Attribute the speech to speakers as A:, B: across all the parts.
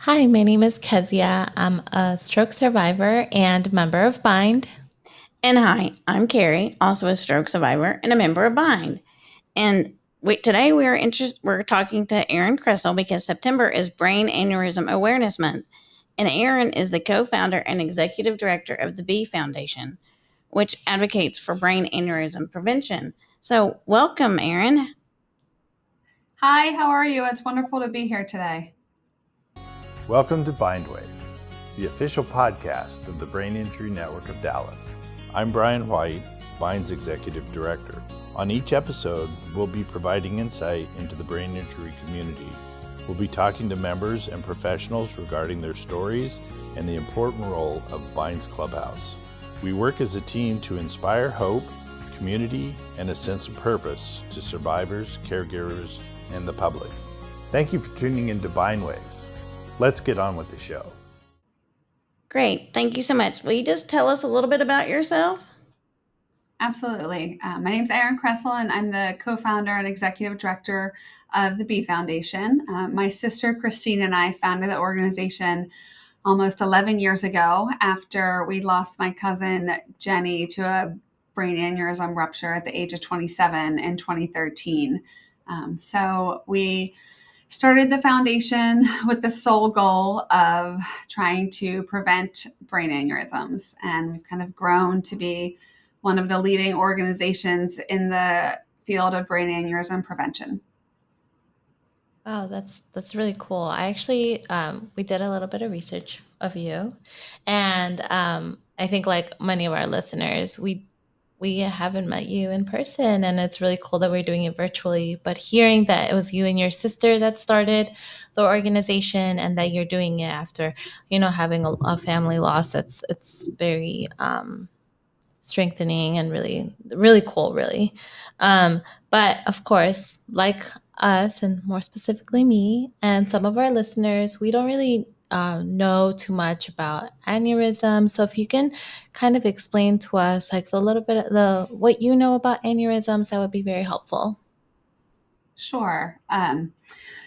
A: Hi, my name is Kezia. I'm a stroke survivor and member of Bind.
B: And hi, I'm Carrie, also a stroke survivor and a member of Bind. And today we're talking to Erin Kreszel because September is Brain Aneurysm Awareness Month. And Erin is the co-founder and executive director of the B Foundation, which advocates for brain aneurysm prevention. So welcome, Erin.
C: Hi, how are you? It's wonderful to be here today.
D: Welcome to Bindwaves, the official podcast of the Brain Injury Network of Dallas. I'm Brian White, Bind's Executive Director. On each episode, we'll be providing insight into the brain injury community. We'll be talking to members and professionals regarding their stories and the important role of Bind's Clubhouse. We work as a team to inspire hope, community, and a sense of purpose to survivors, caregivers, and the public. Thank you for tuning into Bindwaves. Let's get on with the show.
B: Great. Thank you so much. Will you just tell us a little bit about yourself?
C: Absolutely. My name is Erin Kreszel, and I'm the co-founder and executive director of the B Foundation. My sister Christine and I founded the organization almost 11 years ago after we lost my cousin Jenny to a brain aneurysm rupture at the age of 27 in 2013. So we started the foundation with the sole goal of trying to prevent brain aneurysms. And we've kind of grown to be one of the leading organizations in the field of brain aneurysm prevention.
A: Wow, that's really cool. I actually we did a little bit of research of you, and I think like many of our listeners, we haven't met you in person, and it's really cool that we're doing it virtually. But hearing that it was you and your sister that started the organization, and that you're doing it after having a family loss, it's very strengthening and really cool, really. But of course, like us, and more specifically me and some of our listeners, we don't really know too much about aneurysms. So if you can kind of explain to us like a little bit of what you know about aneurysms, that would be very helpful.
C: Sure.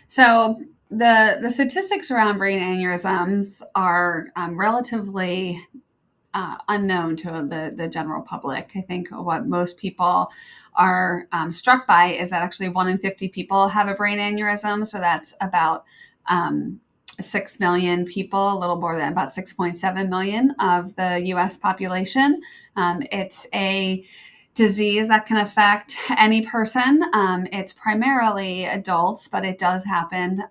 C: So the statistics around brain aneurysms are relatively unknown to the general public. I think what most people are struck by is that actually 1 in 50 people have a brain aneurysm. So that's about 6 million people, a little more than about 6.7 million of the US population. It's a disease that can affect any person. It's primarily adults, but it does happen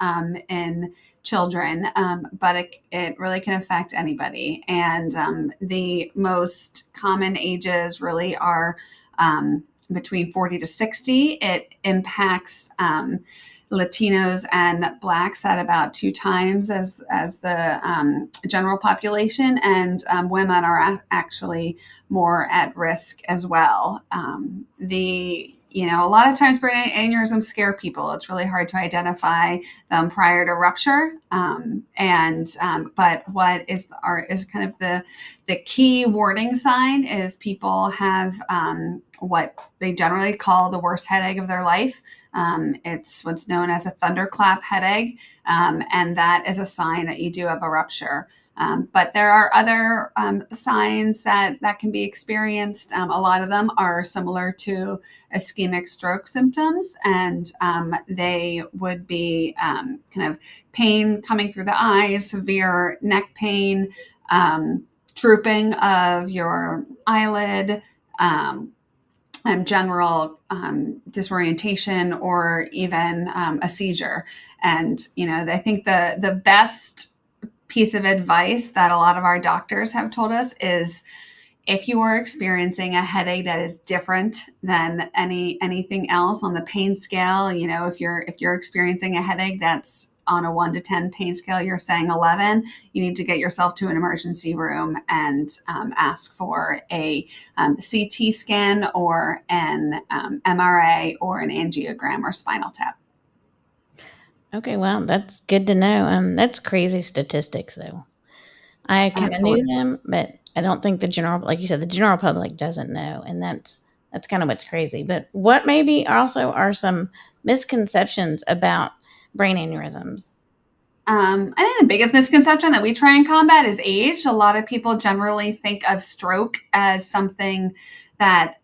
C: in children, but it really can affect anybody. And the most common ages really are between 40 to 60. It impacts Latinos and Blacks at about 2 times as the general population, and women are actually more at risk as well. A lot of times brain aneurysms scare people. It's really hard to identify them prior to rupture. But what is kind of the key warning sign is people have what they generally call the worst headache of their life. It's what's known as a thunderclap headache, and that is a sign that you do have a rupture. But there are other signs that can be experienced. A lot of them are similar to ischemic stroke symptoms, and they would be kind of pain coming through the eyes, severe neck pain, drooping of your eyelid, and general disorientation, or even a seizure. And I think the best piece of advice that a lot of our doctors have told us is, if you are experiencing a headache that is different than anything else on the pain scale, if you're experiencing a headache that's on a 1 to 10 pain scale, you're saying 11, you need to get yourself to an emergency room and ask for a CT scan or an MRA or an angiogram or spinal tap.
B: Okay, well, that's good to know. That's crazy statistics, though. I kind of knew them, but I don't think like you said, the general public doesn't know, and that's kind of what's crazy. But what maybe also are some misconceptions about brain aneurysms?
C: I think the biggest misconception that we try and combat is age. A lot of people generally think of stroke as something that,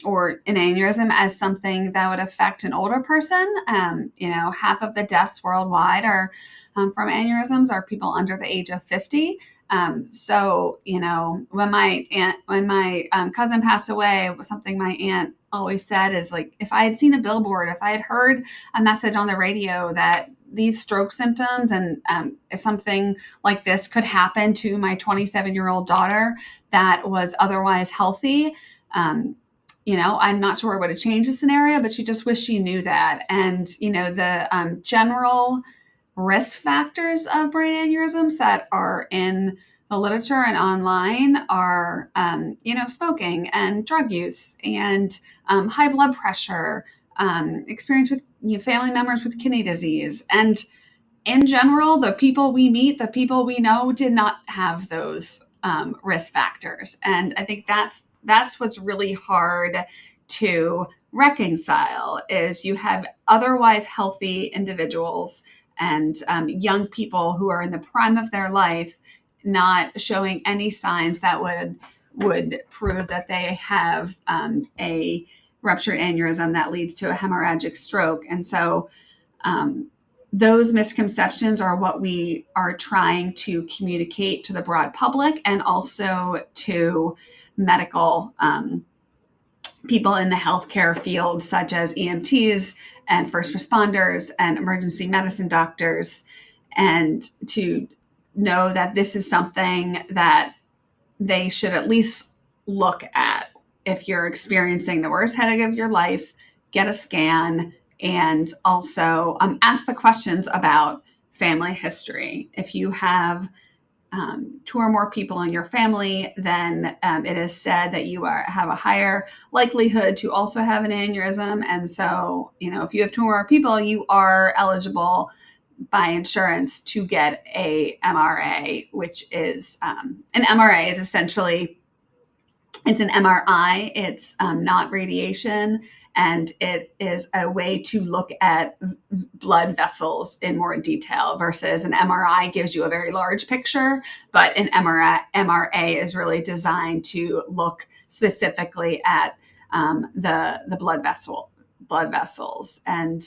C: or an aneurysm as something that would affect an older person. Half of the deaths worldwide are from aneurysms are people under the age of 50. When my cousin passed away, something my aunt always said is like, if I had seen a billboard, if I had heard a message on the radio that these stroke symptoms and something like this could happen to my 27-year-old daughter that was otherwise healthy, I'm not sure it would have changed the scenario, but she just wished she knew that. And, the general risk factors of brain aneurysms that are in the literature and online are, smoking and drug use and high blood pressure, experience with family members with kidney disease. And in general, the people we meet, the people we know did not have those risk factors. And I think that's what's really hard to reconcile is you have otherwise healthy individuals and young people who are in the prime of their life not showing any signs that would prove that they have a ruptured aneurysm that leads to a hemorrhagic stroke. And so those misconceptions are what we are trying to communicate to the broad public and also to medical people in the healthcare field, such as EMTs and first responders and emergency medicine doctors, and to know that this is something that they should at least look at. If you're experiencing the worst headache of your life, get a scan, and also ask the questions about family history. If you have 2 or more people in your family, then it is said that you have a higher likelihood to also have an aneurysm. And so, if you have 2 or more people, you are eligible by insurance to get a MRA, which is an MRA is essentially, it's an MRI. It's not radiation. And it is a way to look at blood vessels in more detail versus an MRI gives you a very large picture, but an MRA is really designed to look specifically at the blood vessels. And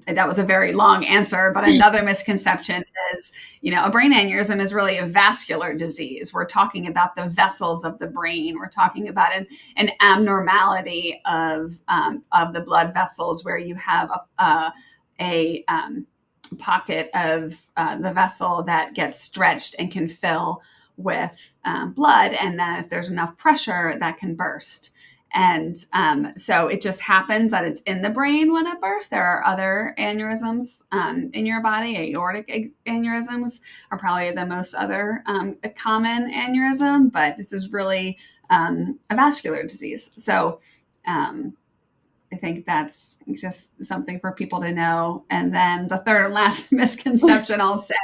C: that was a very long answer, but another misconception is, a brain aneurysm is really a vascular disease. We're talking about the vessels of the brain. We're talking about an abnormality of the blood vessels where you have a pocket of the vessel that gets stretched and can fill with blood. And then if there's enough pressure, that can burst. And so it just happens that it's in the brain when it bursts. There are other aneurysms in your body. Aortic aneurysms are probably the most other common aneurysm, but this is really a vascular disease. So I think that's just something for people to know. And then the third and last misconception I'll say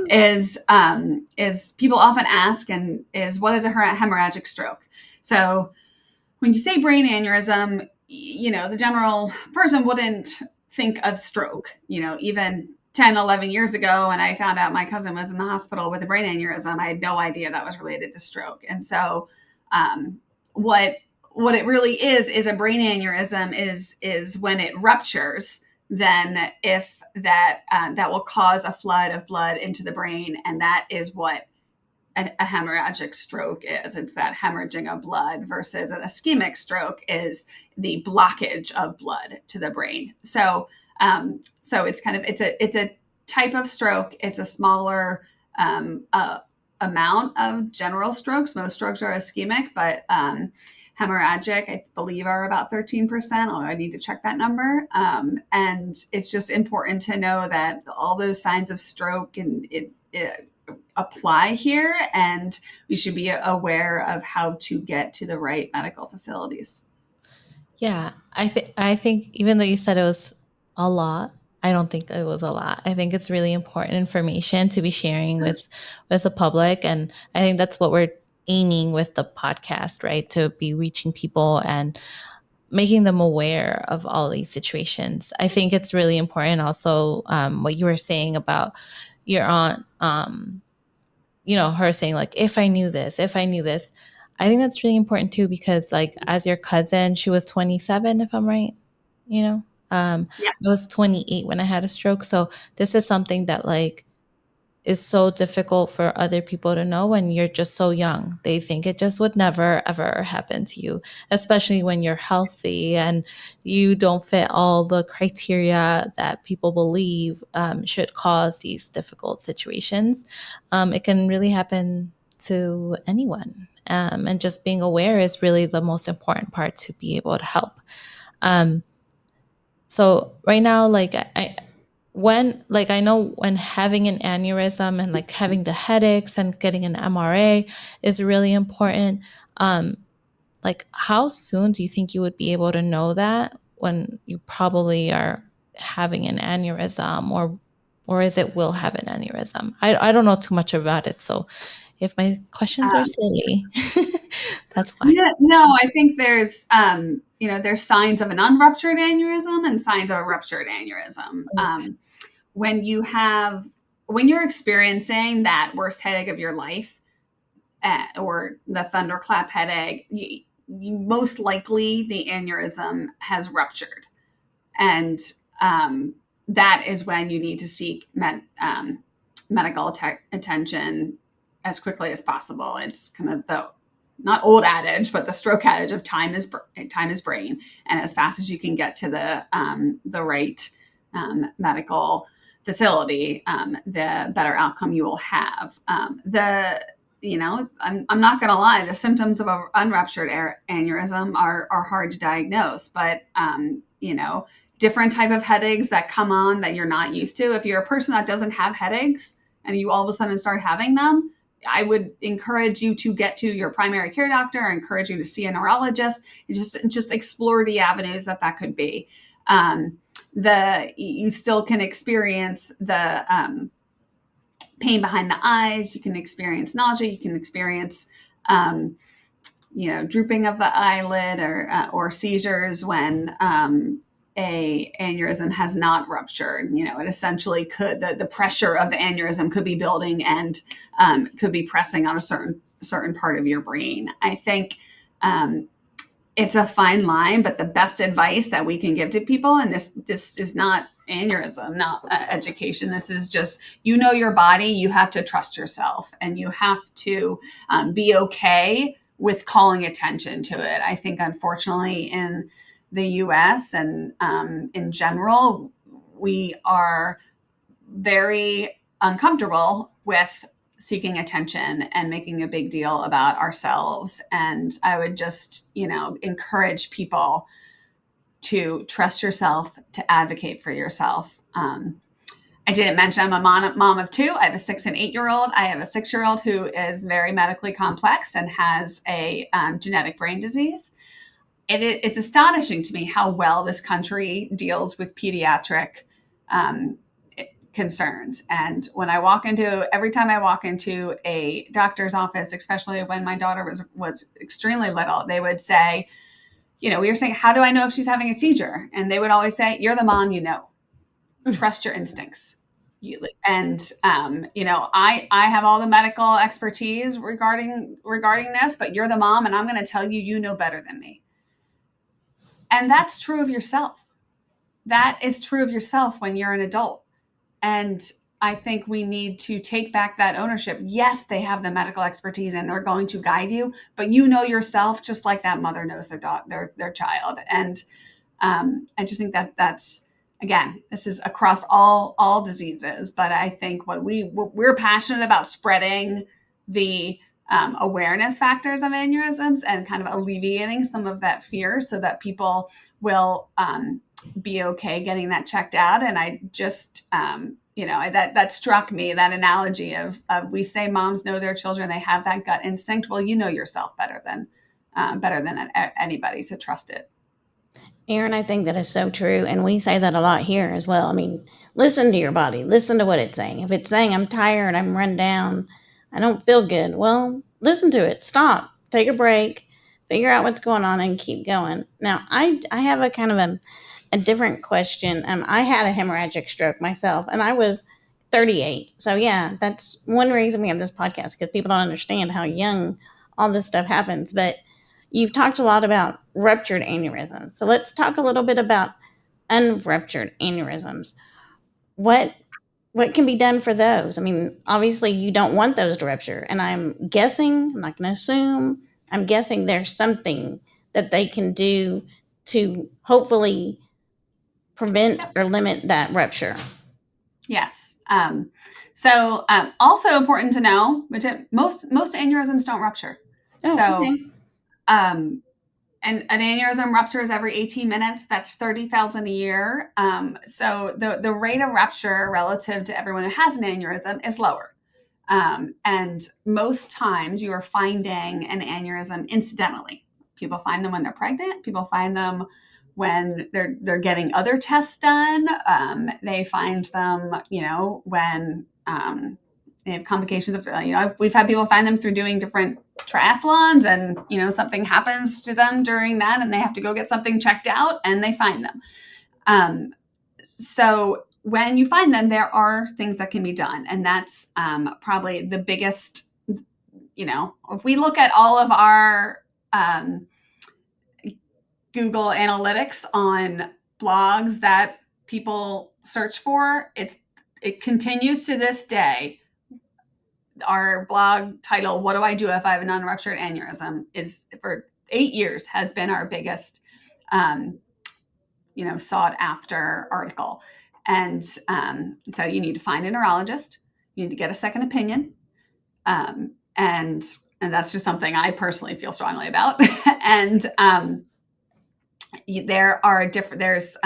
C: is people often ask what is a hemorrhagic stroke? So when you say brain aneurysm, the general person wouldn't think of stroke. Even 10, 11 years ago, when I found out my cousin was in the hospital with a brain aneurysm, I had no idea that was related to stroke. And so what it really is a brain aneurysm is when it ruptures, then if that will cause a flood of blood into the brain. And that is what a hemorrhagic stroke is. It's that hemorrhaging of blood versus an ischemic stroke is the blockage of blood to the brain. So it's a type of stroke. It's a smaller amount of general strokes. Most strokes are ischemic, but hemorrhagic, I believe, are about 13%, although I need to check that number. And it's just important to know that all those signs of stroke and it apply here, and we should be aware of how to get to the right medical facilities.
A: Yeah, I think even though you said it was a lot, I don't think it was a lot. I think it's really important information to be sharing with the public, and I think that's what we're aiming with the podcast, right? To be reaching people and making them aware of all these situations. I think it's really important also, what you were saying about your aunt, her saying like, if I knew this, I think that's really important too, because like as your cousin, she was 27, if I'm right, I
C: Yes.
A: was 28 when I had a stroke. So this is something that like is so difficult for other people to know when you're just so young. They think it just would never, ever happen to you, especially when you're healthy and you don't fit all the criteria that people believe should cause these difficult situations. It can really happen to anyone. And just being aware is really the most important part to be able to help. So right now, like I know when having an aneurysm and like having the headaches and getting an MRA is really important. Like how soon do you think you would be able to know that when you probably are having an aneurysm, or is it will have an aneurysm? I don't know too much about it, so if my questions are silly, that's fine.
C: Yeah, no, I think there's there's signs of an unruptured aneurysm and signs of a ruptured aneurysm. When you're experiencing that worst headache of your life, or the thunderclap headache, most likely the aneurysm has ruptured, and that is when you need to seek medical attention as quickly as possible. It's kind of the not old adage, but the stroke adage of time is brain, and as fast as you can get to the right medical facility, the better outcome you will have. I'm not going to lie, the symptoms of an unruptured aneurysm are hard to diagnose, but different type of headaches that come on that you're not used to. If you're a person that doesn't have headaches and you all of a sudden start having them, I would encourage you to get to your primary care doctor. I encourage you to see a neurologist and just explore the avenues that could be. You still can experience the pain behind the eyes. You can experience nausea. You can experience drooping of the eyelid or seizures when a aneurysm has not ruptured. It essentially could, the pressure of the aneurysm could be building and could be pressing on a certain part of your brain. I think it's a fine line, but the best advice that we can give to people, and this is not aneurysm, not education. This is just, your body, you have to trust yourself, and you have to be okay with calling attention to it. I think, unfortunately, in the US and in general, we are very uncomfortable with seeking attention and making a big deal about ourselves. And I would just, encourage people to trust yourself, to advocate for yourself. I didn't mention I'm a mom of two. I have a 6 and 8-year-old. I have a 6-year-old who is very medically complex and has a genetic brain disease. It's astonishing to me how well this country deals with pediatric concerns. And when every time I walk into a doctor's office, especially when my daughter was extremely little, they would say, we were saying, how do I know if she's having a seizure? And they would always say, you're the mom, trust your instincts. I have all the medical expertise regarding this, but you're the mom, and I'm going to tell you, you know better than me. And that's true of yourself. That is true of yourself when you're an adult. And I think we need to take back that ownership. Yes, they have the medical expertise and they're going to guide you, but you know yourself just like that mother knows their child. And I just think that's, again, this is across all diseases, but I think what we're passionate about, spreading the awareness factors of aneurysms and kind of alleviating some of that fear so that people will be okay getting that checked out. And I just, that struck me, that analogy of we say moms know their children, they have that gut instinct. Well, you know yourself better than anybody, so trust it.
B: Erin, I think that is so true. And we say that a lot here as well. I mean, listen to your body, listen to what it's saying. If it's saying, I'm tired, I'm run down, I don't feel good, well, listen to it. Stop, take a break, figure out what's going on, and keep going. Now, I have a kind of a different question. I had a hemorrhagic stroke myself, and I was 38. So yeah, that's one reason we have this podcast, because people don't understand how young all this stuff happens. But you've talked a lot about ruptured aneurysms. So let's talk a little bit about unruptured aneurysms. What can be done for those? I mean, obviously you don't want those to rupture, and I'm guessing, I'm not going to assume, I'm guessing there's something that they can do to hopefully prevent or limit that rupture.
C: Yes. So also important to know, which most aneurysms don't rupture.
B: Oh,
C: so
B: okay.
C: And an aneurysm ruptures every 18 minutes. That's 30,000 a year. So the rate of rupture relative to everyone who has an aneurysm is lower. And most times you are finding an aneurysm incidentally. People find them when they're pregnant. People find them when they're getting other tests done. They find them, when they have complications of, we've had people find them through doing different triathlons, and something happens to them during that, and they have to go get something checked out, and they find them. So when you find them, there are things that can be done, and that's probably the biggest. If we look at all of our Google Analytics on blogs that people search for, it continues to this day. Our blog title, "What do I do if I have an unruptured aneurysm?" is for 8 years has been our biggest, sought after article. And so you need to find a neurologist. You need to get a second opinion. And that's just something I personally feel strongly about. And there's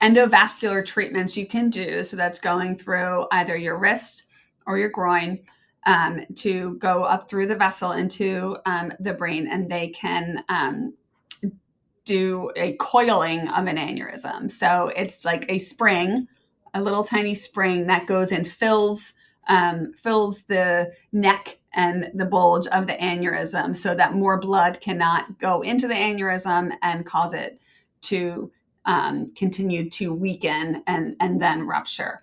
C: endovascular treatments you can do. So that's going through either your wrist or your groin to go up through the vessel into the brain, and they can do a coiling of an aneurysm. So it's like a spring, a little tiny spring that goes and fills the neck and the bulge of the aneurysm, so that more blood cannot go into the aneurysm and cause it to continue to weaken and then rupture.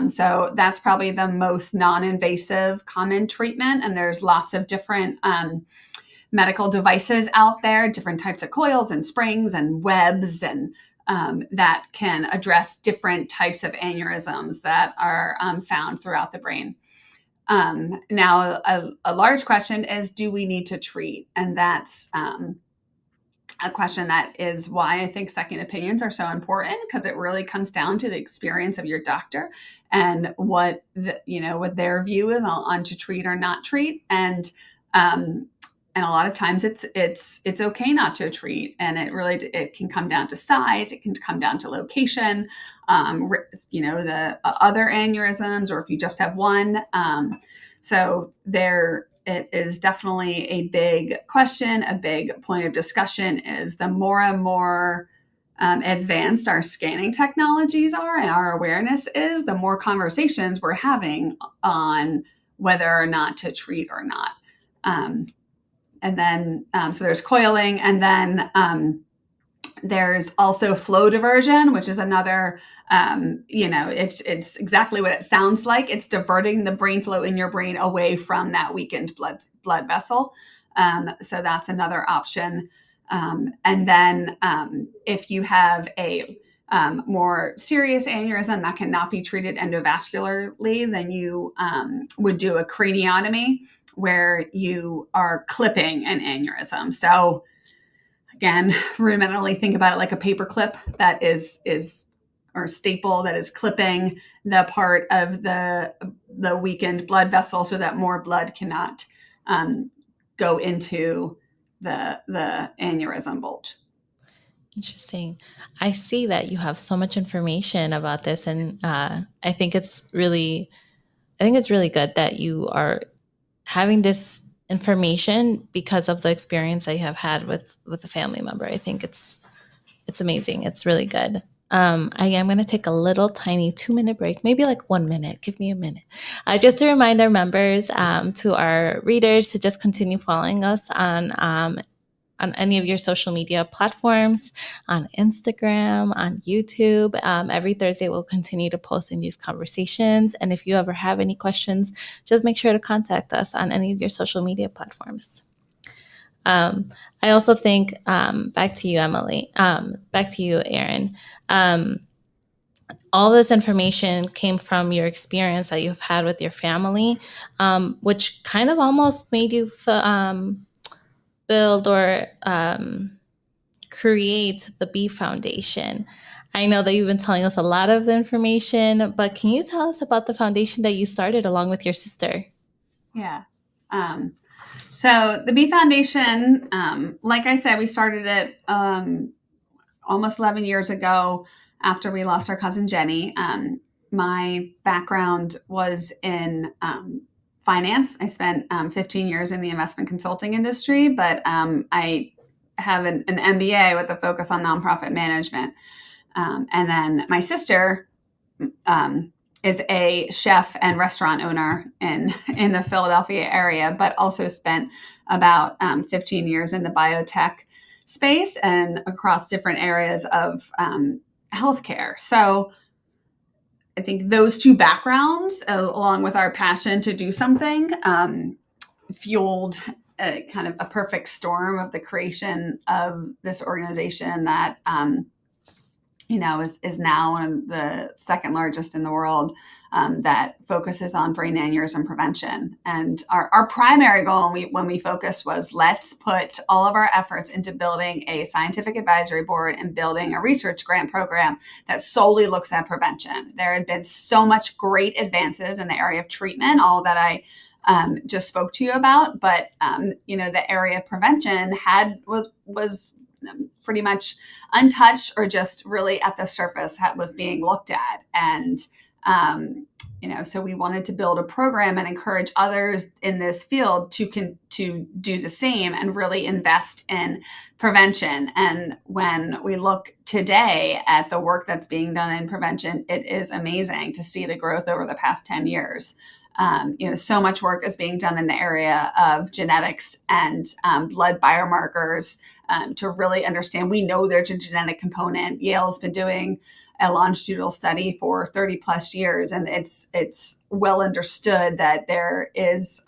C: So that's probably the most non-invasive common treatment. And there's lots of different medical devices out there, different types of coils and springs and webs, and that can address different types of aneurysms that are found throughout the brain. Now, a large question is, do we need to treat? And that's a question that is why I think second opinions are so important, because it really comes down to the experience of your doctor and what their view is on to treat or not treat. And a lot of times it's okay not to treat, and it can come down to size, it can come down to location, the other aneurysms, or if you just have one. So it is definitely a big question. A big point of discussion is the more and more advanced our scanning technologies are and our awareness is, the more conversations we're having on whether or not to treat or not. And then, so there's coiling, and then there's also flow diversion, which is another, it's exactly what it sounds like. It's diverting the brain flow in your brain away from that weakened blood vessel. So that's another option. And then if you have a more serious aneurysm that cannot be treated endovascularly, then you would do a craniotomy, where you are clipping an aneurysm. So again, rudimentarily think about it like a paper clip that is or staple that is clipping the part of the weakened blood vessel, so that more blood cannot go into the aneurysm bulge.
A: Interesting. I see that you have so much information about this, and I think it's really good that you are having this information because of the experience I have had with a family member. I think it's amazing. It's really good. I am going to take a little tiny 2-minute break, maybe like 1 minute. Give me a minute. Just to remind our members, to our readers, to just continue following us on on any of your social media platforms, on Instagram, on YouTube. Every Thursday, we'll continue to post in these conversations. And if you ever have any questions, just make sure to contact us on any of your social media platforms. I also think, back to you, Emily, back to you, Erin. All this information came from your experience that you've had with your family, which kind of almost made you build or create the B Foundation. I know that you've been telling us a lot of the information, but can you tell us about the foundation that you started along with your sister?
C: Yeah. So the B Foundation, like I said, we started it almost 11 years ago after we lost our cousin Jenny. My background was in finance. I spent 15 years in the investment consulting industry, but I have an MBA with a focus on nonprofit management. And then my sister is a chef and restaurant owner in the Philadelphia area, but also spent about 15 years in the biotech space and across different areas of healthcare. So I think those two backgrounds, along with our passion to do something, fueled kind of a perfect storm of the creation of this organization that is now one of the second largest in the world, that focuses on brain aneurysm prevention. And our primary goal when we focused was, let's put all of our efforts into building a scientific advisory board and building a research grant program that solely looks at prevention. There had been so much great advances in the area of treatment, all that I just spoke to you about, but the area of prevention was pretty much untouched, or just really at the surface was being looked at. And, so we wanted to build a program and encourage others in this field to do the same and really invest in prevention. And when we look today at the work that's being done in prevention, it is amazing to see the growth over the past 10 years. So much work is being done in the area of genetics and blood biomarkers to really understand. We know there's a genetic component. Yale's been doing a longitudinal study for 30 plus years, and it's well understood that there is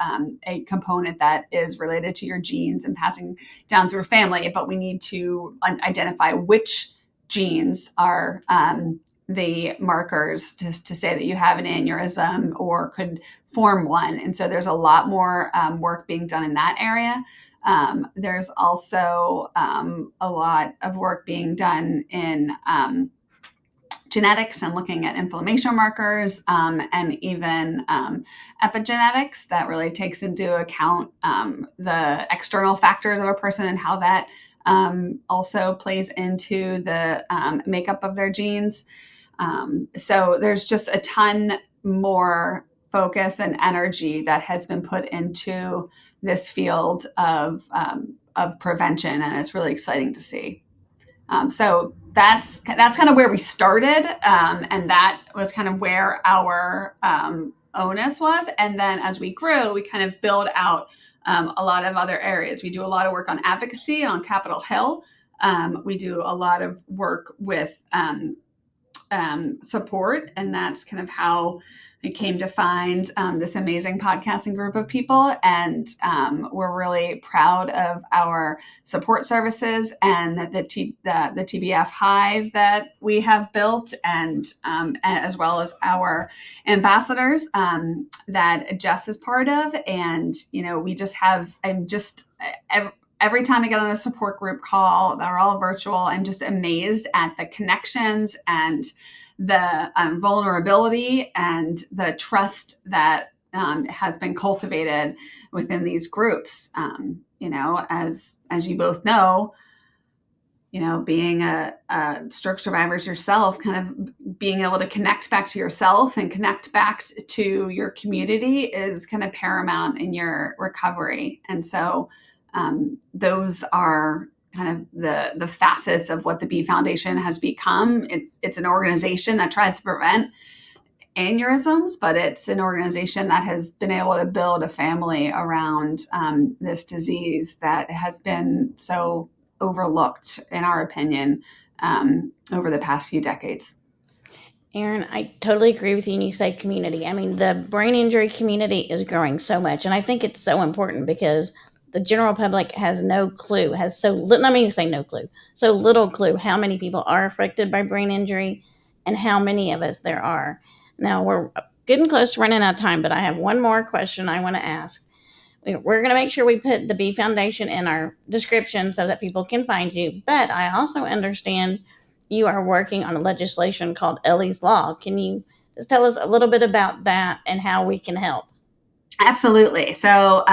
C: a component that is related to your genes and passing down through family, but we need to identify which genes are the markers to say that you have an aneurysm or could form one. And so there's a lot more work being done in that area. There's also a lot of work being done in genetics and looking at inflammation markers, and even epigenetics that really takes into account the external factors of a person and how that also plays into the makeup of their genes. So there's just a ton more focus and energy that has been put into this field of prevention, and it's really exciting to see. So that's kind of where we started, and that was kind of where our onus was. And then as we grew, we kind of build out a lot of other areas. We do a lot of work on advocacy on Capitol Hill. We do a lot of work with support, and that's kind of how we came to find this amazing podcasting group of people. And we're really proud of our support services and the TBF Hive that we have built, and as well as our ambassadors that Jess is part of. And we just have every time I get on a support group call, they're all virtual. I'm just amazed at the connections and the vulnerability and the trust that has been cultivated within these groups. As you both know, being a stroke survivors yourself, kind of being able to connect back to yourself and connect back to your community is kind of paramount in your recovery. And so those are kind of the facets of what the B Foundation has become. It's an organization that tries to prevent aneurysms, but it's an organization that has been able to build a family around this disease that has been so overlooked, in our opinion, over the past few decades.
B: Erin, I totally agree with you when you say community. I mean, the brain injury community is growing so much, and I think it's so important because the general public has no clue, has so little, I mean, say no clue, so little clue how many people are affected by brain injury and how many of us there are. Now, we're getting close to running out of time, but I have one more question I want to ask. We're going to make sure we put the B Foundation in our description so that people can find you, but I also understand you are working on a legislation called Ellie's Law. Can you just tell us a little bit about that and how we can help?
C: Absolutely. So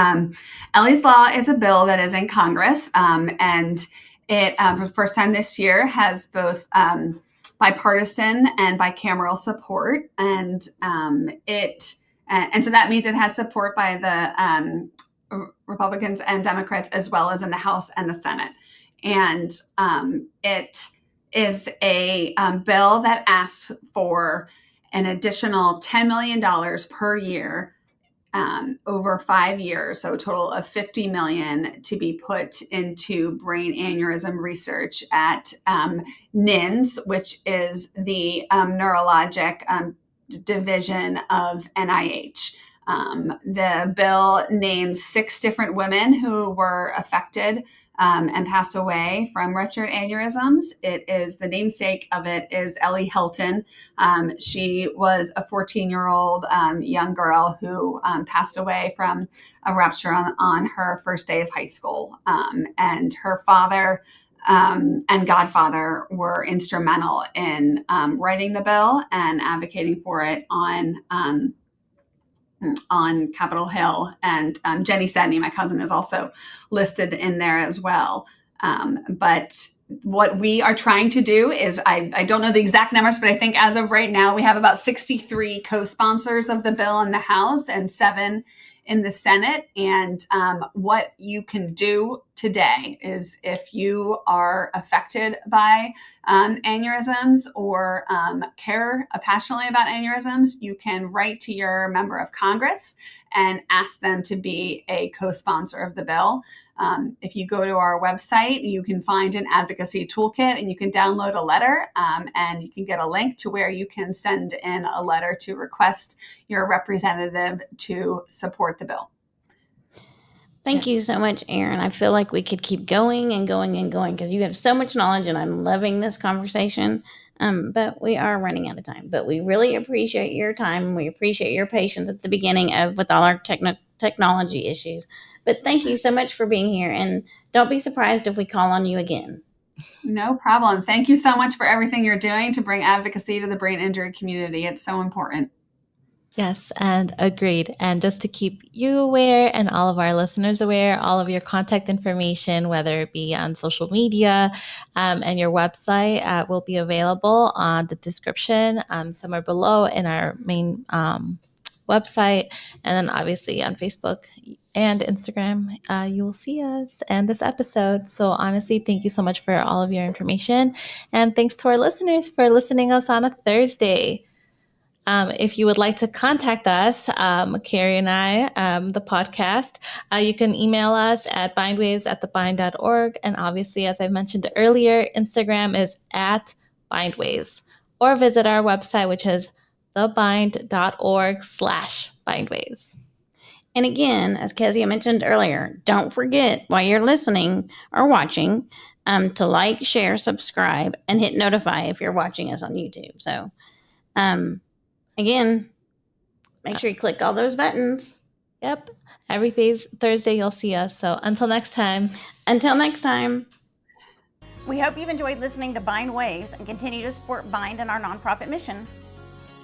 C: Ellie's Law is a bill that is in Congress, and it, for the first time this year, has both bipartisan and bicameral support, and so that means it has support by the Republicans and Democrats, as well as in the House and the Senate. And it is a bill that asks for an additional $10 million per year over 5 years, so a total of $50 million to be put into brain aneurysm research at NINS, which is the neurologic division of NIH. The bill names 6 different women who were affected and passed away from ruptured aneurysms. It is, the namesake of it is Ellie Helton. She was a 14-year-old young girl who passed away from a rupture on her first day of high school. And her father and godfather were instrumental in writing the bill and advocating for it on Capitol Hill, and Jenny Sedney, my cousin, is also listed in there as well. But what we are trying to do is, I don't know the exact numbers, but I think as of right now, we have about 63 co-sponsors of the bill in the House and 7 in the Senate. And what you can do today is, if you are affected by aneurysms or care passionately about aneurysms, you can write to your member of Congress and ask them to be a co-sponsor of the bill. If you go to our website, you can find an advocacy toolkit, and you can download a letter, and you can get a link to where you can send in a letter to request your representative to support the bill.
B: Thank you so much, Erin. I feel like we could keep going and going and going because you have so much knowledge, and I'm loving this conversation. But we are running out of time. But we really appreciate your time. We appreciate your patience at the beginning with all our technology issues. But thank you so much for being here, and don't be surprised if we call on you again.
C: No problem. Thank you so much for everything you're doing to bring advocacy to the brain injury community. It's so important.
A: Yes, and agreed. And just to keep you aware and all of our listeners aware, all of your contact information, whether it be on social media and your website, will be available on the description somewhere below in our main website. And then obviously on Facebook and Instagram, you will see us and this episode. So honestly, thank you so much for all of your information. And thanks to our listeners for listening us on a Thursday. If you would like to contact us, Carrie and I, the podcast, you can email us at bindwaves@thebind.org. And obviously, as I mentioned earlier, Instagram is at bindwaves, or visit our website, which is thebind.org/bindwaves.
B: And again, as Kezia mentioned earlier, don't forget while you're listening or watching to like, share, subscribe, and hit notify if you're watching us on YouTube. So, again, make sure you click all those buttons.
A: Yep. Every Thursday, you'll see us. So until next time.
B: Until next time. We hope you've enjoyed listening to Bind Waves and continue to support Bind and our nonprofit mission.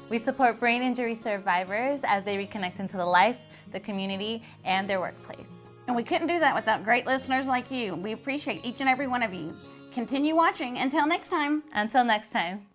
A: We support brain injury survivors as they reconnect into the life, the community, and their workplace.
B: And we couldn't do that without great listeners like you. We appreciate each and every one of you. Continue watching. Until next time.
A: Until next time.